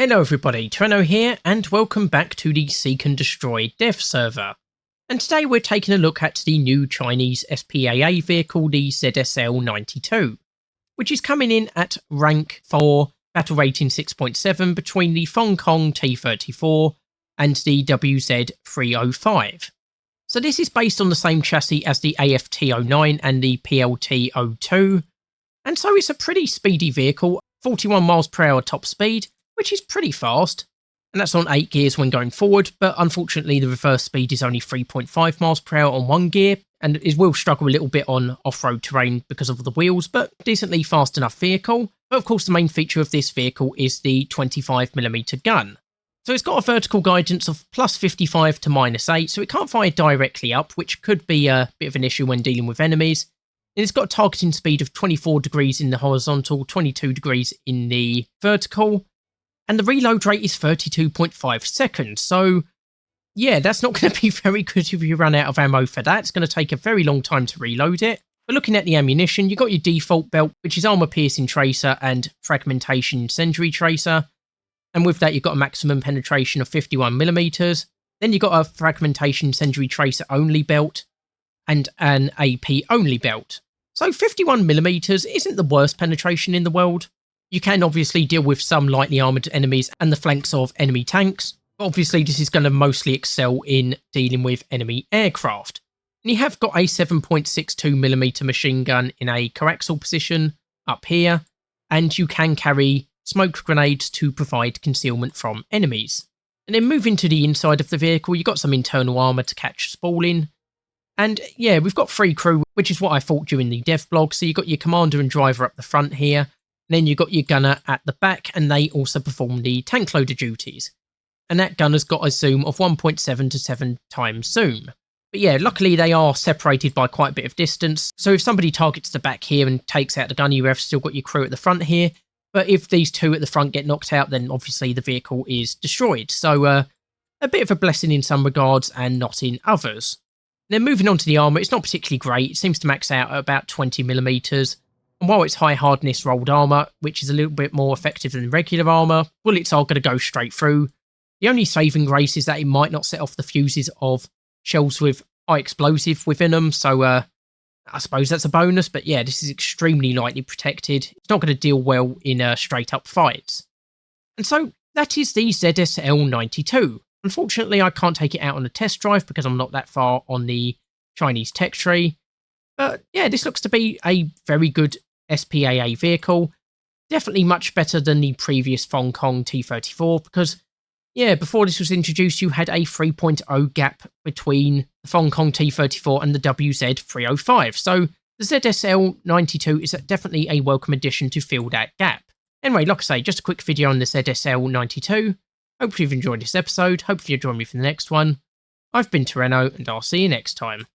Hello everybody, Treno here, and welcome back to the Seek and Destroy dev server. And today we're taking a look at the new Chinese SPAA vehicle, the ZSL-92, which is coming in at rank 4, battle rating 6.7 between the Fengkong T-34 and the WZ-305. So this is based on the same chassis as the AFT-09 and the PLT-02, and so it's a pretty speedy vehicle, 41 miles per hour top speed, which is pretty fast, and that's on 8 gears when going forward, but unfortunately the reverse speed is only 3.5 miles per hour on 1 gear, and it will struggle a little bit on off-road terrain because of the wheels, but decently fast enough vehicle. But of course the main feature of this vehicle is the 25mm gun. So it's got a vertical guidance of plus 55 to minus 8, so it can't fire directly up, which could be a bit of an issue when dealing with enemies. And it's got a targeting speed of 24 degrees in the horizontal, 22 degrees in the vertical, and the reload rate is 32.5 seconds, so yeah, that's not going to be very good if you run out of ammo for that. It's going to take a very long time to reload it. But looking at the ammunition, you've got your default belt, which is armor-piercing tracer and fragmentation incendiary tracer, and with that you've got a maximum penetration of 51mm. Then you've got a fragmentation incendiary tracer only belt, and an AP only belt. So 51mm isn't the worst penetration in the world. You can obviously deal with some lightly armoured enemies and the flanks of enemy tanks, but obviously this is going to mostly excel in dealing with enemy aircraft. And you have got a 7.62mm machine gun in a coaxial position up here, and you can carry smoke grenades to provide concealment from enemies. And then moving to the inside of the vehicle, you've got some internal armour to catch spalling. And yeah, we've got 3 crew, which is what I thought during the dev blog. So you've got your commander and driver up the front here. And then you've got your gunner at the back, and they also perform the tank loader duties. And that gunner's got a zoom of 1.7 to 7 times zoom. But yeah, luckily they are separated by quite a bit of distance. So if somebody targets the back here and takes out the gunner, you have still got your crew at the front here. But if these 2 at the front get knocked out, then obviously the vehicle is destroyed. So a bit of a blessing in some regards and not in others. Then moving on to the armour, it's not particularly great. It seems to max out at about 20mm. And while it's high hardness rolled armour, which is a little bit more effective than regular armour, bullets are going to go straight through. The only saving grace is that it might not set off the fuses of shells with high explosive within them, so I suppose that's a bonus, but yeah, this is extremely lightly protected. It's not going to deal well in straight up fights. And so that is the ZSL-92. Unfortunately, I can't take it out on a test drive because I'm not that far on the Chinese tech tree. But yeah, this looks to be a very good SPAA vehicle. Definitely much better than the previous Fengkong T-34 because, yeah, before this was introduced, you had a 3.0 gap between the Fengkong T-34 and the WZ-305. So the ZSL-92 is definitely a welcome addition to fill that gap. Anyway, like I say, just a quick video on the ZSL-92. Hopefully you've enjoyed this episode. Hopefully you'll join me for the next one. I've been Treno, and I'll see you next time.